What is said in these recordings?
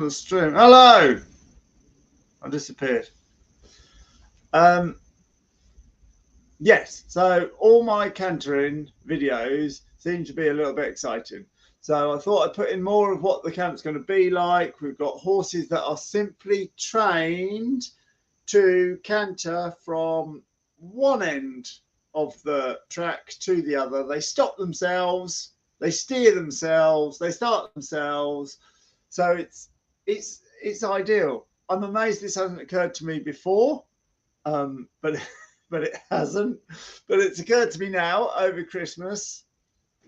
the stream. Hello. I disappeared. Yes, so all my cantering videos seem to be a little bit exciting. So I thought I'd put in more of what the camp's going to be like. We've got horses that are simply trained to canter from one end of the track to the other. They stop themselves, they steer themselves, they start themselves. So it's ideal. I'm amazed this hasn't occurred to me before, but it hasn't. But it's occurred to me now over Christmas.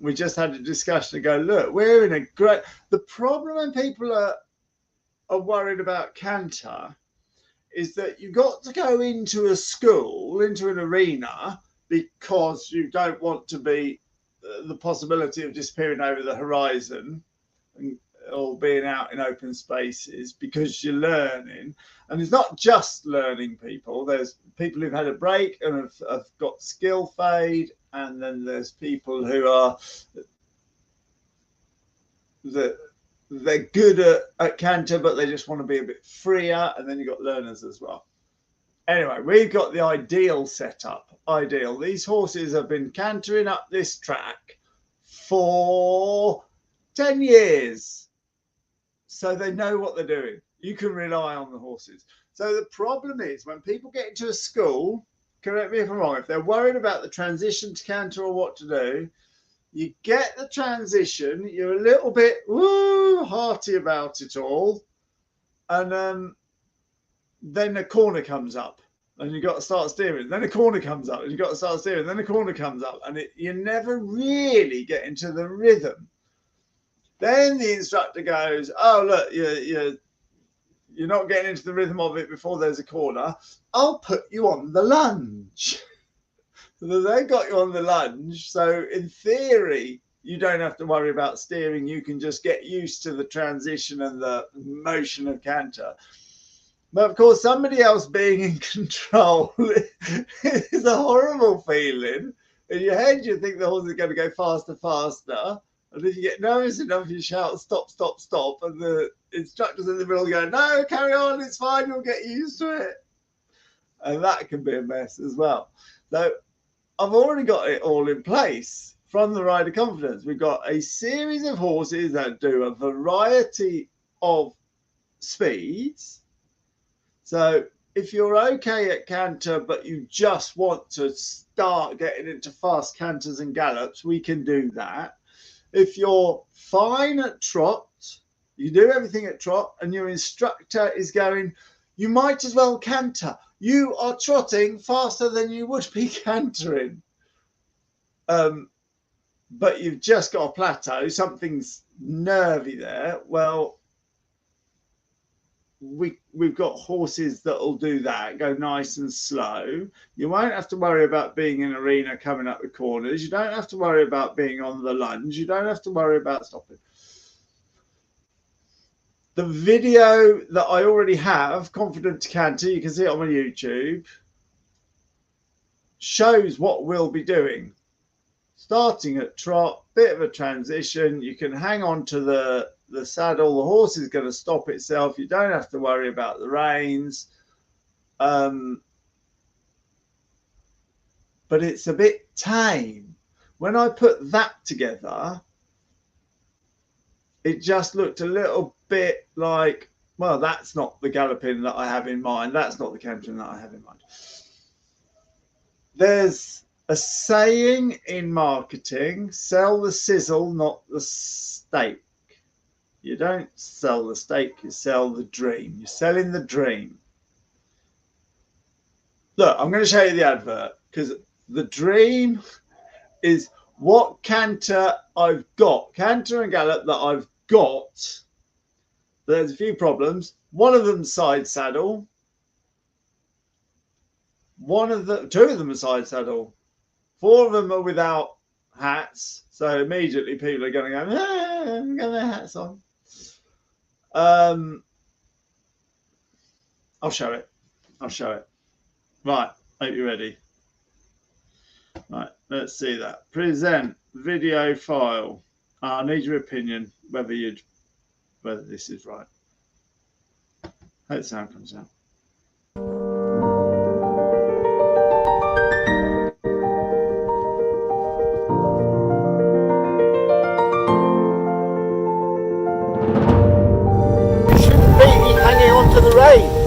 We just had a discussion to go, look, we're in a great. The problem when people are worried about canter is that you've got to go into a school, into an arena, because you don't want to be the possibility of disappearing over the horizon or being out in open spaces, because you're learning. And it's not just learning people. There's people who've had a break and have got skill fade, and then there's people who are they're good at canter, but they just want to be a bit freer. And then you've got learners as well. Anyway, we've got the ideal setup. Ideal. These horses have been cantering up this track for 10 years. So they know what they're doing. You can rely on the horses. So the problem is when people get into a school, correct me if I'm wrong, if they're worried about the transition to canter or what to do, you get the transition, you're a little bit hearty about it all, and then a corner comes up and you've got to start steering. Then a corner comes up and you've got to start steering. Then a corner comes up, and you never really get into the rhythm. Then the instructor goes, oh, look, you're not getting into the rhythm of it before there's a corner. I'll put you on the lunge. So they got you on the lunge. So in theory, you don't have to worry about steering. You can just get used to the transition and the motion of canter. But of course, somebody else being in control is a horrible feeling. In your head, you think the horse is going to go faster, faster. And if you get nervous enough, you shout, stop, stop, stop. And the instructors in the middle go, no, carry on, it's fine, you'll get used to it. And that can be a mess as well. So I've already got it all in place from the Rider Confidence. We've got a series of horses that do a variety of speeds. So if you're okay at canter, but you just want to start getting into fast canters and gallops, we can do that. If you're fine at trot, you do everything at trot, and your instructor is going, you might as well canter. You are trotting faster than you would be cantering. But you've just got a plateau, something's nervy there. Well, we've got horses that'll do that, go nice and slow. You won't have to worry about being in an arena coming up the corners. You don't have to worry about being on the lunge. You don't have to worry about stopping. The video that I already have, Confident to Canter, you can see it on my YouTube, shows what we'll be doing. Starting at trot, bit of a transition. You can hang on to the saddle. The horse is going to stop itself. You don't have to worry about the reins. But it's a bit tame. When I put that together, it just looked a little bit like, well, that's not the galloping that I have in mind. That's not the cantering that I have in mind. There's a saying in marketing, sell the sizzle, not the steak. You don't sell the steak, you sell the dream. You're selling the dream. Look, I'm going to show you the advert, because the dream is what canter I've got. Canter and gallop that I've got. There's a few problems. One of them side saddle. Two of them are side saddle. 4 of them are without hats. So immediately people are going to go, I'm got their hats on. I'll show it. Right, hope you're ready. Right, let's see that. Present video file. I need your opinion whether this is right. Hope the sound comes out. You shouldn't be hanging onto the reins.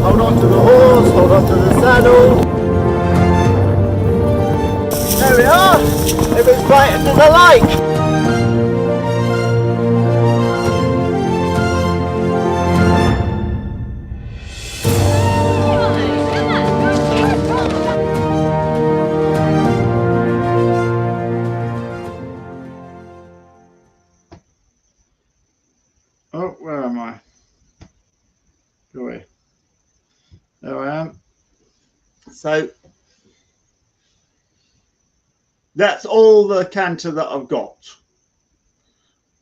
Hold on to the horse, hold on to the saddle. There we are. It was bright as I like. Oh, where am I? Go away. There I am. So that's all the canter that I've got.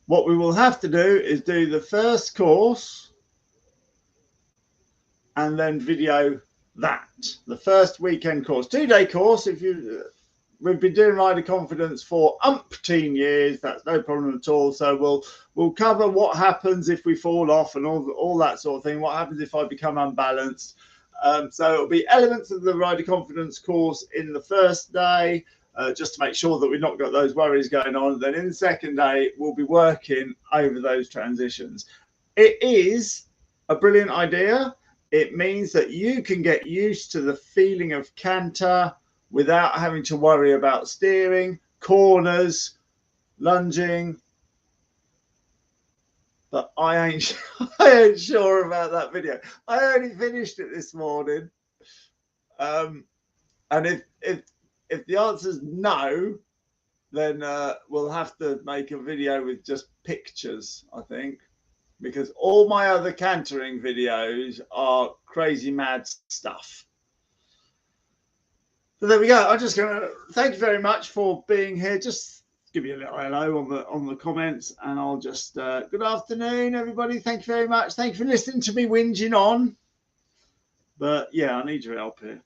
What we will have to do is do the first course and then video that. The first weekend course, 2-day course. We've been doing Rider Confidence for umpteen years. That's no problem at all. So we'll cover what happens if we fall off and all that sort of thing. What happens if I become unbalanced? So it'll be elements of the Rider Confidence course in the first day, just to make sure that we've not got those worries going on. Then in the second day, we'll be working over those transitions. It is a brilliant idea. It means that you can get used to the feeling of canter without having to worry about steering, corners, lunging. But I ain't sure about that video. I only finished it this morning. And if the answer's no, then we'll have to make a video with just pictures, I think, because all my other cantering videos are crazy mad stuff. So there we go. I'm just going to thank you very much for being here. Just give you a little hello on the comments, and I'll just good afternoon, everybody. Thank you very much. Thank you for listening to me whinging on. But yeah, I need your help here.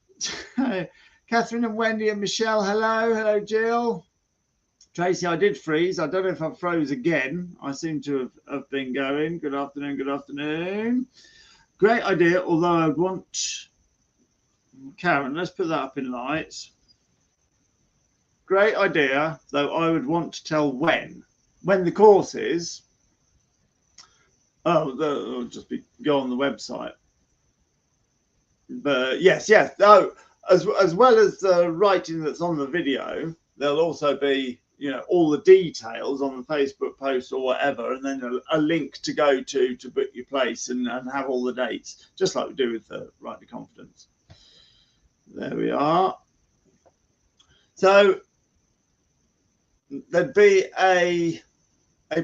Catherine and Wendy and Michelle, hello Jill. Tracy, I did freeze. I don't know if I froze again. I seem to have been going. Good afternoon. Great idea, although I want Karen, let's put that up in lights. Great idea, though I would want to tell when the course is. Oh, it'll just go on the website. But yes. Oh, as well as the writing that's on the video, there'll also be, all the details on the Facebook post or whatever, and then a link to go to book your place and have all the dates, just like we do with the Rider Confidence. There we are. So there'd be a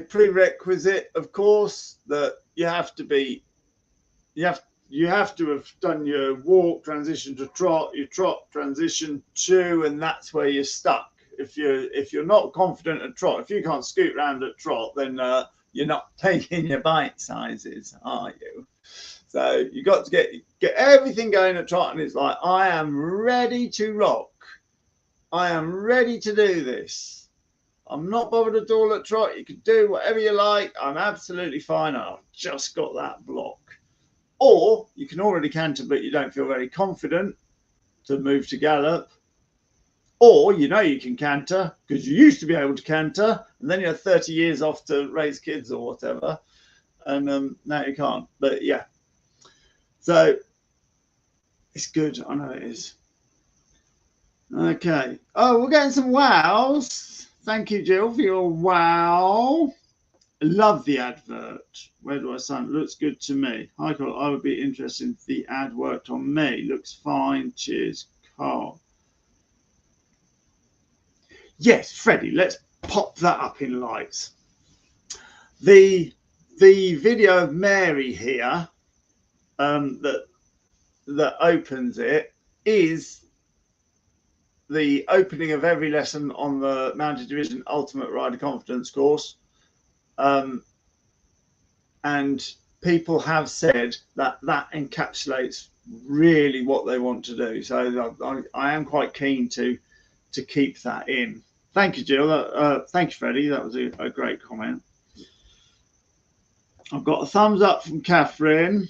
prerequisite, of course, that you have to have done your walk transition to trot, your trot transition to, and that's where you're stuck. If you're not confident at trot, if you can't scoot around at trot, then you're not taking your bite sizes, are you? So you got to get everything going at trot, and it's like, I am ready to rock. I am ready to do this. I'm not bothered at all at trot. You can do whatever you like. I'm absolutely fine. I've just got that block. Or you can already canter, but you don't feel very confident to move to gallop. Or you can canter because you used to be able to canter, and then you had 30 years off to raise kids or whatever, and now you can't. But yeah, so it's good. I know it is. Okay. Oh, we're getting some wows. Thank you, Jill, for your wow. Love the advert. Where do I sign? Looks good to me. Hi, Carl. I would be interested if the ad worked on me. Looks fine. Cheers, Carl. Yes, Freddie, let's pop that up in lights. The video of Mary here that opens it is the opening of every lesson on the Mounted Division Ultimate Rider Confidence course. And people have said that that encapsulates really what they want to do. So I am quite keen to keep that in. Thank you, Jill. Thank you, Freddie. That was a great comment. I've got a thumbs up from Catherine.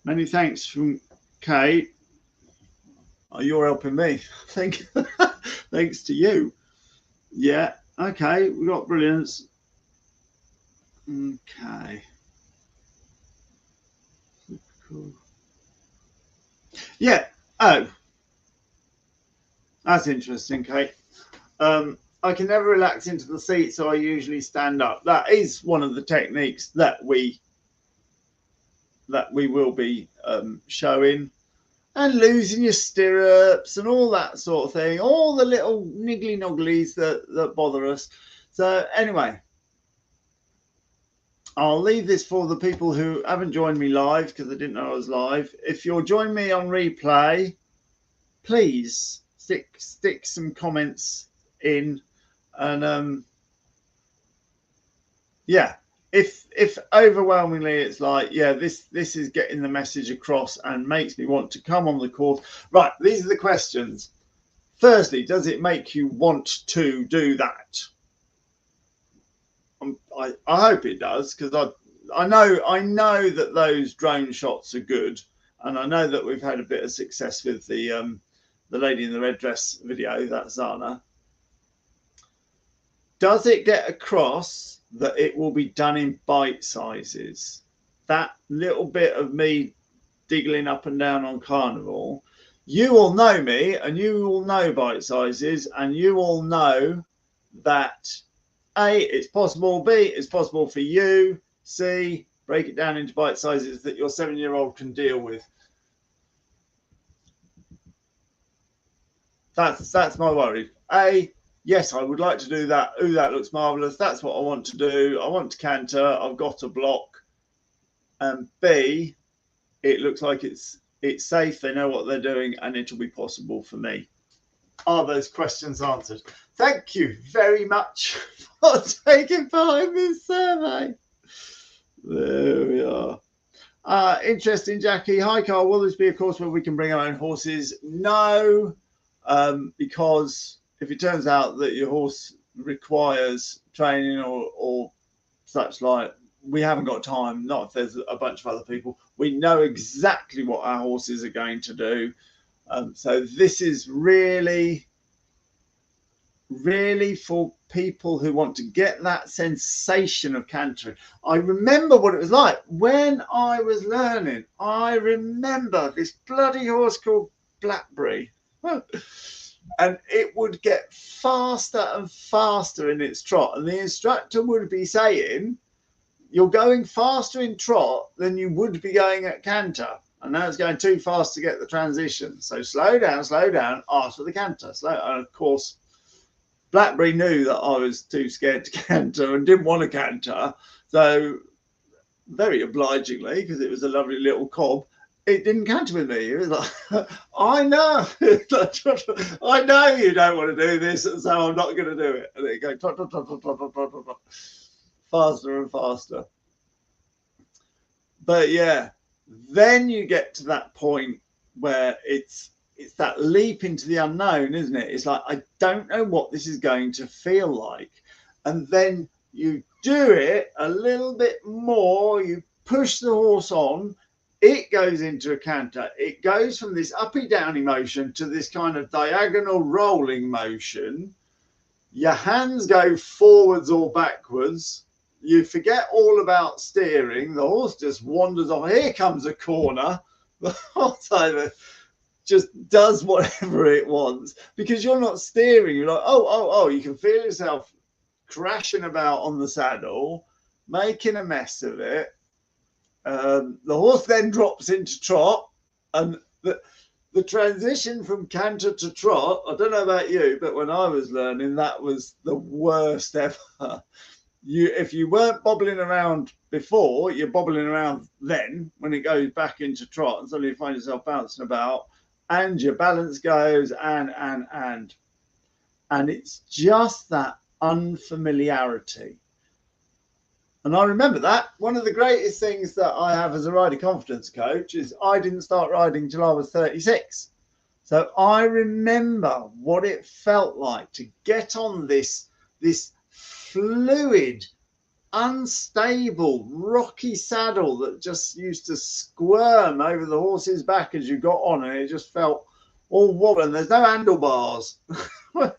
Many thanks from Kate. Oh, you're helping me. Thanks to you. Yeah. Okay. We got brilliance. Okay. Cool. Yeah. Oh, that's interesting, Kate. I can never relax into the seat, so I usually stand up. That is one of the techniques that we will be showing. And losing your stirrups and all that sort of thing, all the little niggly nogglies that bother us. So anyway, I'll leave this for the people who haven't joined me live because they didn't know I was live. If you're joining me on replay, please stick some comments in, and yeah. If overwhelmingly it's like, yeah, this is getting the message across and makes me want to come on the course. Right, these are the questions. Firstly, does it make you want to do that? I hope it does, because I know that those drone shots are good, and I know that we've had a bit of success with the lady in the red dress video. That's Zana. Does it get across that it will be done in bite sizes? That little bit of me diggling up and down on Carnival, you all know me, and you all know bite sizes, and you all know that A, it's possible, B, it's possible for you, C, break it down into bite sizes that your 7-year-old can deal with. That's my worry. A, yes, I would like to do that. Ooh, that looks marvellous. That's what I want to do. I want to canter. I've got a block. And B, it looks like it's safe. They know what they're doing, and it'll be possible for me. Are those questions answered? Thank you very much for taking part in this survey. There we are. Interesting, Jackie. Hi, Carl. Will this be a course where we can bring our own horses? No, because if it turns out that your horse requires training or such like, we haven't got time. Not if there's a bunch of other people. We know exactly what our horses are going to do. So this is really for people who want to get that sensation of cantering. I remember what it was like when I was learning. I remember this bloody horse called Blackberry. And it would get faster and faster in its trot. And the instructor would be saying, you're going faster in trot than you would be going at canter. And now it's going too fast to get the transition. So slow down, after the canter. And of course, Blackberry knew that I was too scared to canter and didn't want to canter. So very obligingly, because it was a lovely little cob, it didn't canter with me. It was like, I know, I know you don't want to do this, and so I'm not going to do it. And it goes faster and faster. But yeah, then you get to that point where it's that leap into the unknown, isn't it? It's like, I don't know what this is going to feel like. And then you do it a little bit more, you push the horse on, it goes into a canter. It goes from this uppy-downy motion to this kind of diagonal rolling motion. Your hands go forwards or backwards. You forget all about steering. The horse just wanders off. Here comes a corner. The horse either just does whatever it wants because you're not steering. You're like, oh, you can feel yourself crashing about on the saddle, making a mess of it. The horse then drops into trot, and the transition from canter to trot, I don't know about you, but when I was learning, that was the worst ever. If you weren't bobbling around before, you're bobbling around then when it goes back into trot, and suddenly you find yourself bouncing about, and your balance goes, and it's just that unfamiliarity. And I remember that. One of the greatest things that I have as a rider confidence coach is I didn't start riding till I was 36. So I remember what it felt like to get on this fluid, unstable, rocky saddle that just used to squirm over the horse's back as you got on, and it just felt all wobbling. There's no handlebars. There's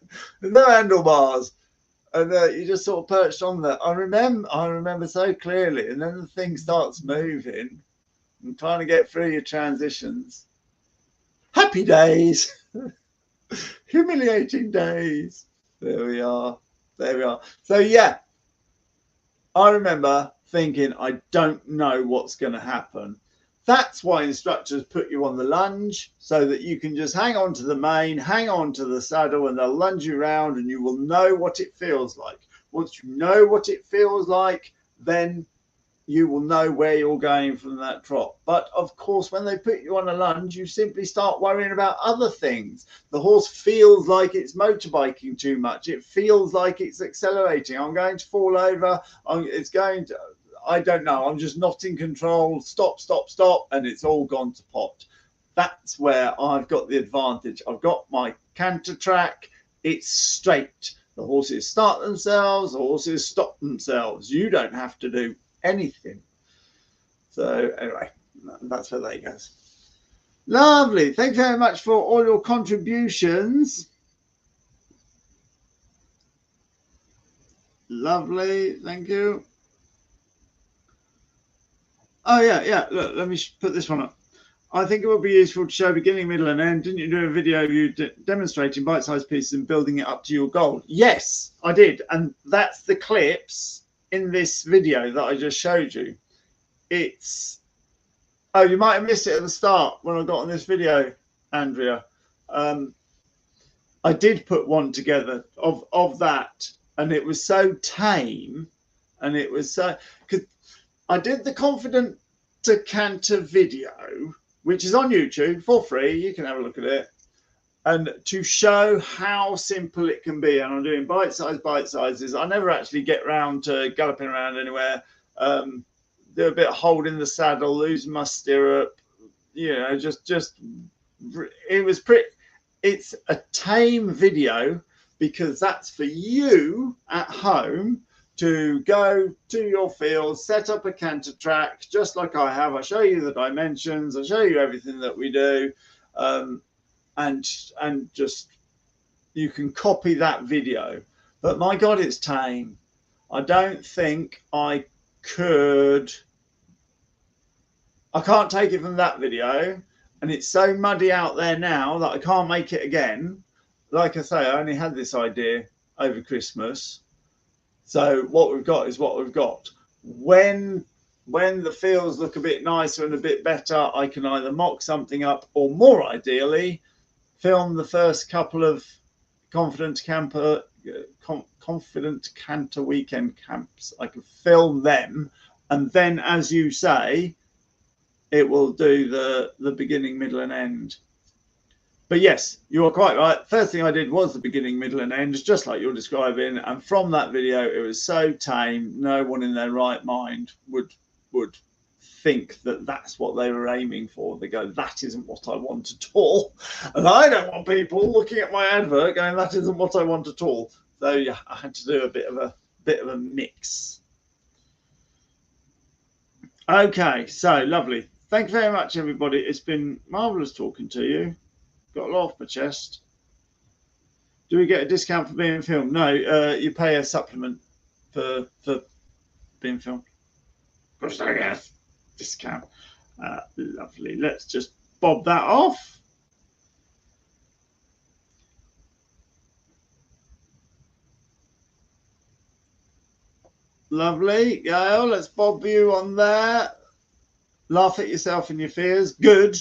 no handlebars. And you just sort of perched on there. I remember so clearly. And then the thing starts moving and trying to get through your transitions. Happy days. Humiliating days. There we are. There we are. So yeah, I remember thinking, I don't know what's going to happen. That's why instructors put you on the lunge, so that you can just hang on to the mane, hang on to the saddle, and they'll lunge you around and you will know what it feels like. Once you know what it feels like, then you will know where you're going from that trot. But of course, when they put you on a lunge, you simply start worrying about other things. The horse feels like it's motorbiking too much. It feels like it's accelerating. I'm going to fall over. It's going to... I don't know. I'm just not in control. Stop, stop, stop. And it's all gone to pot. That's where I've got the advantage. I've got my canter track. It's straight. The horses start themselves. The horses stop themselves. You don't have to do anything. So anyway, that's where that goes. Lovely. Thank you very much for all your contributions. Lovely. Thank you. Oh, yeah. Look, let me put this one up. I think it would be useful to show beginning, middle, and end. Didn't you do a video of you demonstrating bite-sized pieces and building it up to your goal? Yes, I did. And that's the clips in this video that I just showed you. It's... Oh, you might have missed it at the start when I got on this video, Andrea. I did put one together of that, and it was so tame, and it was so... Because I did the Confident to Canter video, which is on YouTube for free. You can have a look at it. And to show how simple it can be. And I'm doing bite sizes. I never actually get round to galloping around anywhere. Do a bit of holding the saddle, losing my stirrup. You know, just it was pretty. It's a tame video because that's for you at home to go to your field, set up a canter track, just like I have. I show you the dimensions, I show you everything that we do, and just you can copy that video. But my God, it's tame. I don't think I could. I can't take it from that video, and it's so muddy out there now that I can't make it again. Like I say, I only had this idea over Christmas. So what we've got is what we've got. When the fields look a bit nicer and a bit better, I can either mock something up or, more ideally, film the first couple of Confident Canter weekend camps. I can film them, and then, as you say, it will do the beginning, middle, and end. But yes, you are quite right. First thing I did was the beginning, middle, and end, just like you're describing. And from that video, it was so tame. No one in their right mind would think that that's what they were aiming for. They go, that isn't what I want at all. And I don't want people looking at my advert going, that isn't what I want at all. So yeah, I had to do a bit of a mix. Okay, so lovely. Thank you very much, everybody. It's been marvelous talking to you. Got a lot off my chest. Do we get a discount for being filmed? No, you pay a supplement for being filmed. Of course, I guess. Discount. Lovely. Let's just bob that off. Lovely. Gail, let's bob you on there. Laugh at yourself and your fears. Good.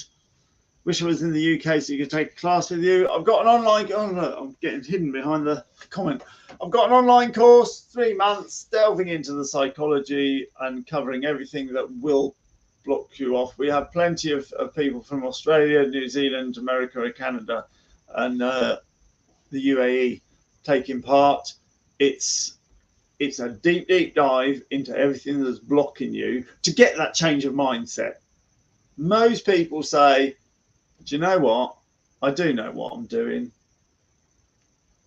Wish I was in the UK so you could take a class with you. I've got an online... Oh, no, I'm getting hidden behind the comment. I've got an online course, 3 months, delving into the psychology and covering everything that will block you off. We have plenty of people from Australia, New Zealand, America, and Canada, and the UAE taking part. It's It's a deep, deep dive into everything that's blocking you to get that change of mindset. Most people say, do you know what? I do know what I'm doing.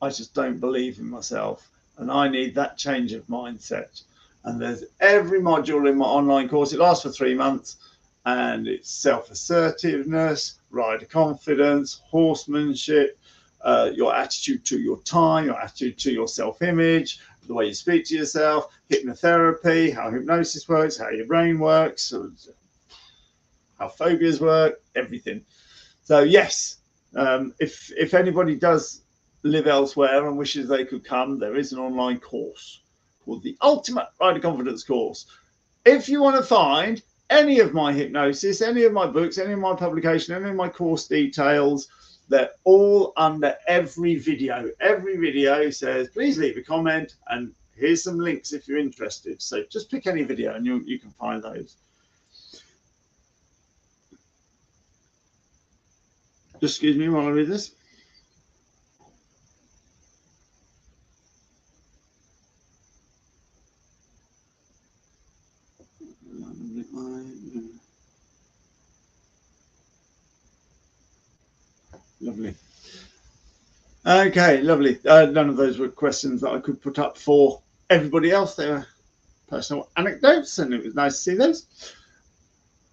I just don't believe in myself. And I need that change of mindset. And there's every module in my online course. It lasts for 3 months. And it's self-assertiveness, rider confidence, horsemanship, your attitude to your time, your attitude to your self-image, the way you speak to yourself, hypnotherapy, how hypnosis works, how your brain works, how phobias work, everything. So yes, if anybody does live elsewhere and wishes they could come, there is an online course called the Ultimate Rider Confidence Course. If you want to find any of my hypnosis, any of my books, any of my publication, any of my course details, they're all under every video. Every video says, please leave a comment and here's some links if you're interested. So just pick any video and you can find those. Just excuse me while I read this. Lovely. Okay, lovely. None of those were questions that I could put up for everybody else. They were personal anecdotes, and it was nice to see those.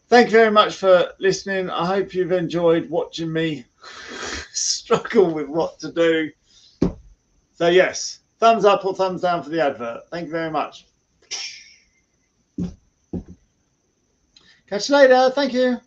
Thank you very much for listening. I hope you've enjoyed watching me struggle with what to do. So yes, thumbs up or thumbs down for the advert. Thank you very much. Catch you later. Thank you.